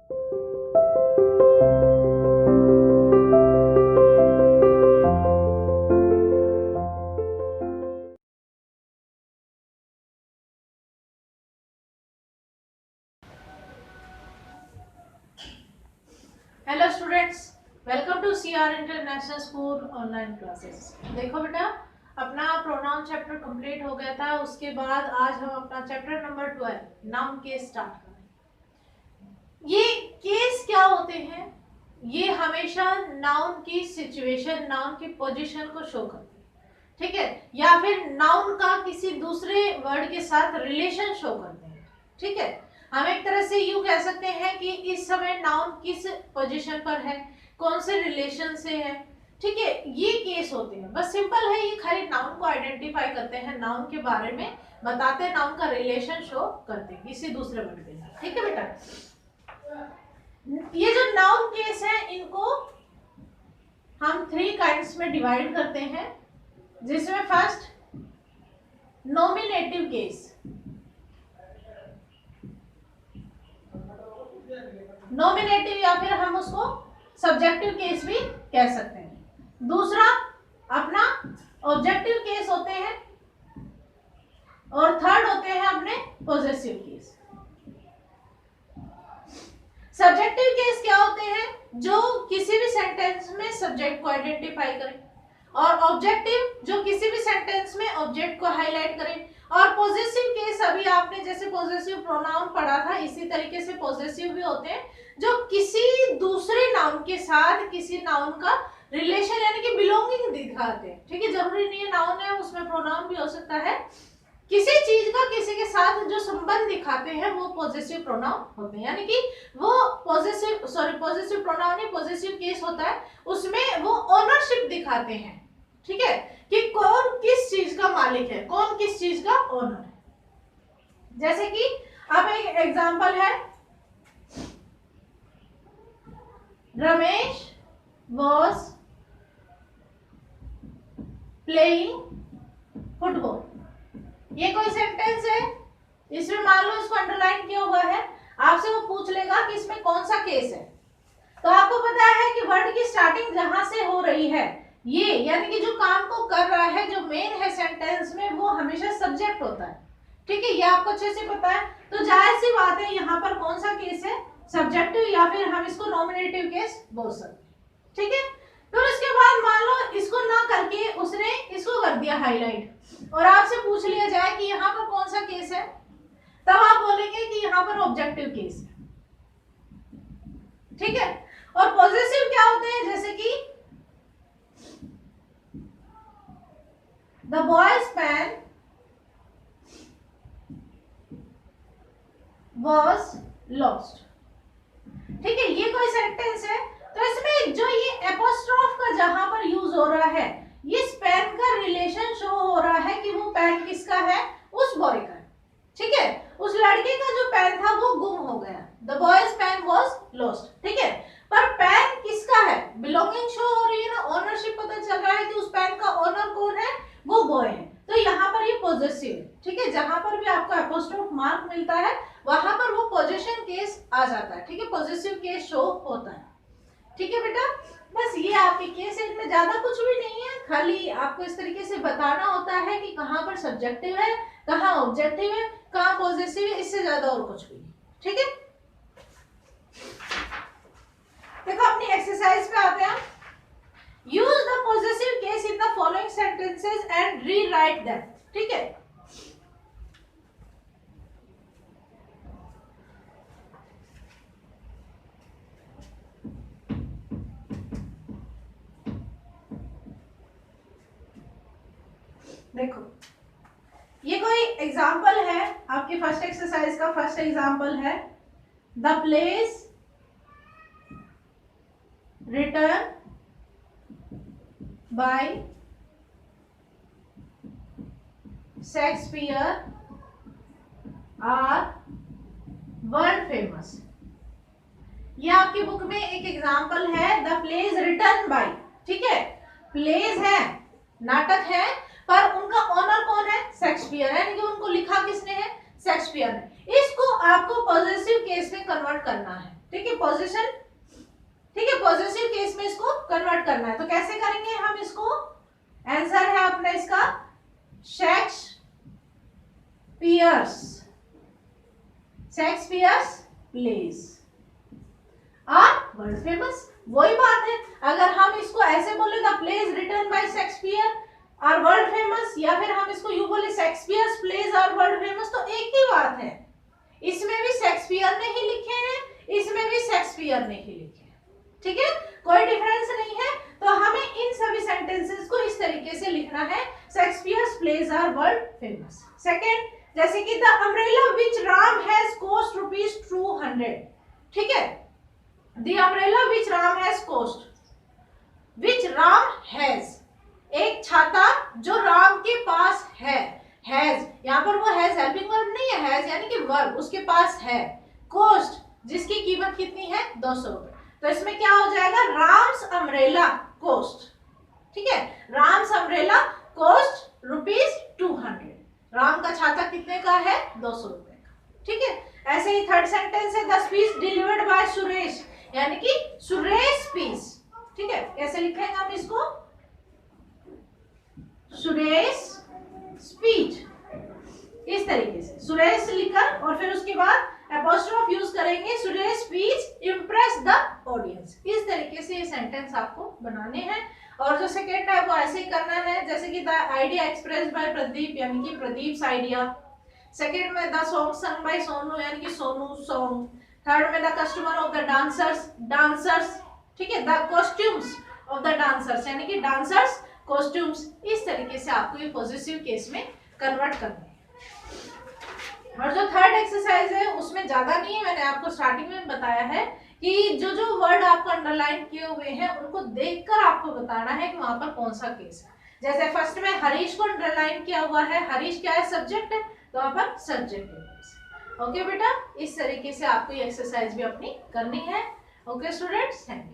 Hello students, welcome to CR international school online classes. देखो बेटा, अपना प्रोनाउन चैप्टर कंप्लीट हो गया था। उसके बाद आज हम अपना chapter number 12 noun case start करें। ये केस क्या होते हैं? ये हमेशा नाउन की सिचुएशन, नाउन की पोजीशन को शो करते हैं, ठीक है, या फिर नाउन का किसी दूसरे वर्ड के साथ रिलेशन शो करते हैं, ठीक है। हम एक तरह से यूं कह सकते हैं कि इस समय नाउन किस पोजीशन पर है, कौन से रिलेशन से है, ठीक है। ये केस होते हैं, बस सिंपल है, ये खाली नाउन को आइडेंटिफाई करते हैं, नाउन के बारे में बताते हैं, नाउन का रिलेशन शो करते हैं किसी दूसरे वर्ड के साथ, ठीक है बेटा। ये जो नाउन केस है इनको हम 3 काइंड्स में डिवाइड करते हैं, जिसमें फर्स्ट नॉमिनेटिव केस। नॉमिनेटिव या फिर हम उसको सब्जेक्टिव केस भी कह सकते हैं। दूसरा अपना ऑब्जेक्टिव केस होते हैं, और थर्ड होते हैं अपने पॉजेसिव केस। सब्जेक्टिव केस क्या होते हैं? जो किसी भी सेंटेंस में सब्जेक्ट को आइडेंटिफाई करें, और ऑब्जेक्टिव जो किसी भी सेंटेंस में ऑब्जेक्ट को हाईलाइट करें। और पॉजेसिव केस अभी आपने जैसे पॉजेसिव प्रोनाउन पढ़ा था, इसी तरीके से पॉजेसिव भी होते हैं, जो किसी दूसरे नाउन के साथ किसी नाउन का रिलेशन यानी कि बिलोंगिंग दिखाते हैं, ठीक है। जरूरी नहीं है नाउन है, उसमें प्रोनाउन भी हो सकता है। किसी चीज का किसी के साथ जो संबंध दिखाते हैं वो पॉजेसिव प्रोनाउन होते हैं, यानी कि वो पॉजेसिव प्रोनाउन ही पॉजेसिव केस होता है, उसमें वो ओनरशिप दिखाते हैं, ठीक है, कि कौन किस चीज का मालिक है, कौन किस चीज का ओनर है। जैसे कि अब एक एग्जांपल है, रमेश was playing फुटबॉल। ये कोई सेंटेंस है, इसमें मान लो इसको अंडरलाइन किया हुआ है, आपसे वो पूछ लेगा कि इसमें कौन सा केस है। तो आपको पता है कि वर्ड की स्टार्टिंग जहां से हो रही है, ये यानी कि जो काम को कर रहा है, जो मेन है सेंटेंस में, वो हमेशा सब्जेक्ट होता है, ठीक है, ये आपको अच्छे से पता है। तो जाहिर सी बात है यहाँ पर कौन सा केस है? सब्जेक्टिव, या फिर हम इसको नॉमिनेटिव केस बोल सकते हैं, ठीक है। फिर उसके बाद मान लो इसको ना करके उसने इसको कर दिया हाईलाइट, और आपसे पूछ लिया जाए कि यहाँ पर कौन सा केस है, तब आप बोलेंगे कि यहाँ पर ऑब्जेक्टिव केस है, ठीक है। और पॉजेसिव क्या होते हैं? जैसे कि the boy's pen was lost, ठीक है, ये कोई सेंटेंस है। तो इसमें जो ये एपोस्ट्रोफ का जहां पर यूज हो रहा है, ये पेन का रिलेशन शो हो रहा है कि वो पेन किसका है? उस बॉय का, ठीक है। उस लड़के का जो पेन था वो गुम हो गया, the boy's pen was lost, ठीक है। पर पेन किसका है? बिलोंगिंग शो हो रही है ना, ओनरशिप पता चल रहा है कि उस पेन का ओनर कौन है? वो बॉय है। तो यहाँ पर ये पॉजेसिव है, ठीक है। जहां पर भी आपको एपोस्ट्रोफ मार्क मिलता है वहां पर वो पोजेशन केस आ जाता है, ठीक है, पॉजेसिव केस शो होता है, ठीक है बेटा। बस ये आपके केस है, इनमें ज्यादा कुछ भी नहीं है, खाली आपको इस तरीके से बताना होता है कि कहाँ पर सब्जेक्टिव है, कहाँ ऑब्जेक्टिव है, कहाँ पॉजेसिव है, इससे ज्यादा और कुछ भी नहीं, ठीक है। देखो अपनी एक्सरसाइज पे आते हैं। Use the possessive case in the following sentences and rewrite them, ठीक है। देखो ये कोई एग्जाम्पल है, आपकी फर्स्ट एक्सरसाइज का फर्स्ट एग्जाम्पल है, the place return by Shakespeare are world famous. ये आपकी बुक में एक एग्जाम्पल है, द प्लेस रिटर्न बाय, ठीक है, प्लेस है, नाटक है, पर उनका ओनर कौन है? शेक्सपियर है, यानी कि उनको लिखा किसने है? शेक्सपियर ने। इसको आपको पॉजेसिव केस में कन्वर्ट करना है, ठीक है, पोजीशन, ठीक है, पॉजिटिव केस में इसको कन्वर्ट करना है। तो कैसे करेंगे हम इसको? आंसर है अपना इसका Shakespeare's, Shakespeare's plays are world famous. वही बात है, अगर हम इसको ऐसे बोले the plays written by Shakespeare are world famous, या फिर हम इसको यूं बोले Shakespeare's plays are world famous, तो एक ही बात है। इसमें भी शेक्सपियर ने ही लिखे हैं, इसमें भी शेक्सपियर ने ही लिखे हैं, ठीक है, कोई डिफरेंस नहीं है। तो हमें इन सभी सेंटेंसेस को इस तरीके से लिखना है, Shakespeare's plays are world famous. Second, जैसे कि the umbrella which Ram has cost ₹200, ठीक है, the umbrella which Ram has cost, which Ram has, एक छाता जो राम के पास है, हैज यहाँ पर वो हैज हेल्पिंग वर्ब नहीं है, हैज यानी कि वर्ब उसके पास है, कॉस्ट जिसकी कीमत कितनी है 200 रुपए। तो इसमें क्या हो जाएगा, राम्स अम्ब्रेला कॉस्ट, ठीक है, राम्स अम्ब्रेला कॉस्ट ₹200, राम का छाता कितने का है 200 रुपए का, ठीक है। ऐसे ही थर्ड सेंटेंस है the speech delivered by Suresh, यानी कि सुरेश स्पीच, ठीक है, कैसे लिखेंगे हम इसको, सुरेश स्पीच, इस तरीके से सुरेश लिखकर और फिर उसके बाद एपोस्ट्रोफ यूज करेंगे, Suresh speech impress the audience. इस तरीके से ये सेंटेंस आपको बनाने हैं। और जो सेकेंड है वो ऐसे ही करना है, जैसे कि the idea expressed by Pradeep, यानी कि प्रदीप्स आइडिया। सेकेंड में the song sung by Sonu, यानी कि सोनू सॉन्ग। थर्ड में the customer of the dancers, dancers, ठीक है, the costumes of the dancers, यानी कि डांसर्स कॉस्ट्यूम्स। इस तरीके से आपको ये पॉजिटिव केस में कन्वर्ट करना है। और जो थर्ड एक्सरसाइज है उसमें ज्यादा नहीं है, मैंने आपको स्टार्टिंग में बताया है कि जो जो वर्ड आपको अंडरलाइन किए हुए हैं उनको देखकर आपको बताना है कि वहां पर कौन सा केस है। जैसे फर्स्ट में हरीश को अंडरलाइन किया हुआ है, हरीश क्या है, सब्जेक्ट है, तो वहां पर सब्जेक्ट है। ओके बेटा, इस तरीके से आपको ये एक्सरसाइज भी अपनी करनी है। Okay students, thank you.